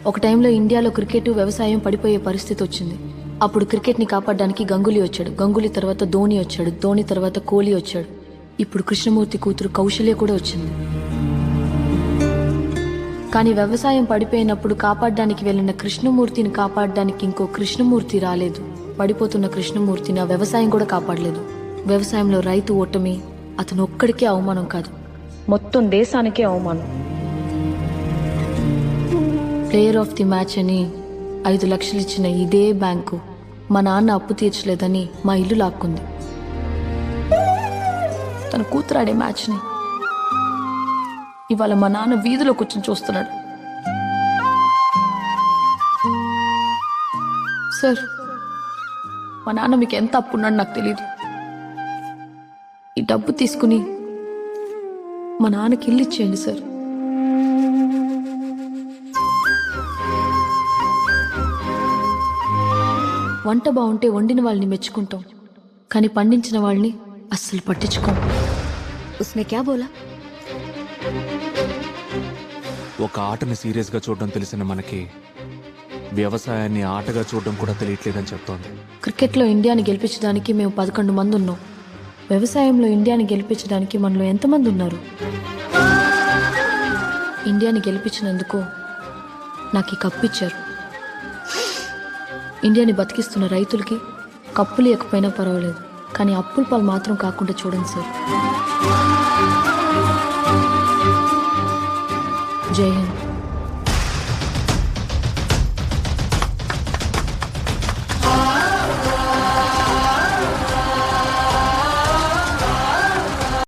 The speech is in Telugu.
ఒక టైంలో ఇండియాలో క్రికెట్ వ్యవసాయం పడిపోయే పరిస్థితి వచ్చింది. అప్పుడు క్రికెట్ని కాపాడడానికి గంగూలీ వచ్చాడు. గంగూలీ తర్వాత ధోని వచ్చాడు. ధోని తర్వాత కోహ్లీ వచ్చాడు. ఇప్పుడు కృష్ణమూర్తి కూతురు కౌశల్య కూడా వచ్చింది. కానీ వ్యవసాయం పడిపోయినప్పుడు కాపాడడానికి వెళ్ళిన కృష్ణమూర్తిని కాపాడడానికి ఇంకో కృష్ణమూర్తి రాలేదు. పడిపోతున్న కృష్ణమూర్తిని ఆ వ్యవసాయం కూడా కాపాడలేదు. వ్యవసాయంలో రైతు ఓటమి అతను ఒక్కడికే అవమానం కాదు, మొత్తం దేశానికే అవమానం. ప్లేయర్ ఆఫ్ ది మ్యాచ్ అని 5 లక్షలు ఇచ్చిన ఇదే బ్యాంకు మా నాన్న అప్పు తీర్చలేదని మా ఇల్లు లాక్కుంది. తన కూతురాడే మ్యాచ్ని ఇవాళ మా నాన్న వీధిలో కూర్చొని చూస్తున్నాడు. సార్, మా నాన్న మీకు ఎంత అప్పున్నాడు నాకు తెలియదు. ఈ డబ్బు తీసుకుని మా నాన్నకి ఇల్లు ఇచ్చేయండి సార్. వంట బాగుంటే వండిన వాళ్ళని మెచ్చుకుంటాం, కానీ పండించిన వాళ్ళని అస్సలు పట్టించుకోం. ఉస్మే క్యా బోలా? ఒక ఆటని సీరియస్గా చూడడం తెలిసిన మనకి వ్యవసాయాన్ని ఆటగా చూడడం కూడా తెలియట్లేదని చెప్తోంది. క్రికెట్లో ఇండియాని గెలిపించడానికి మేము 11 మంది ఉన్నాం. వ్యవసాయంలో ఇండియాని గెలిపించడానికి మనలో ఎంతమంది ఉన్నారు? ఇండియాని గెలిపించినందుకు నాకు ఈ కప్పు ఇచ్చారు. ఇండియాని బతికిస్తున్న రైతులకి కప్పులు ఇవ్వకపోయినా పర్వాలేదు, కానీ అప్పుల పాలు మాత్రం కాకుండా చూడండి సార్. జై హింద్.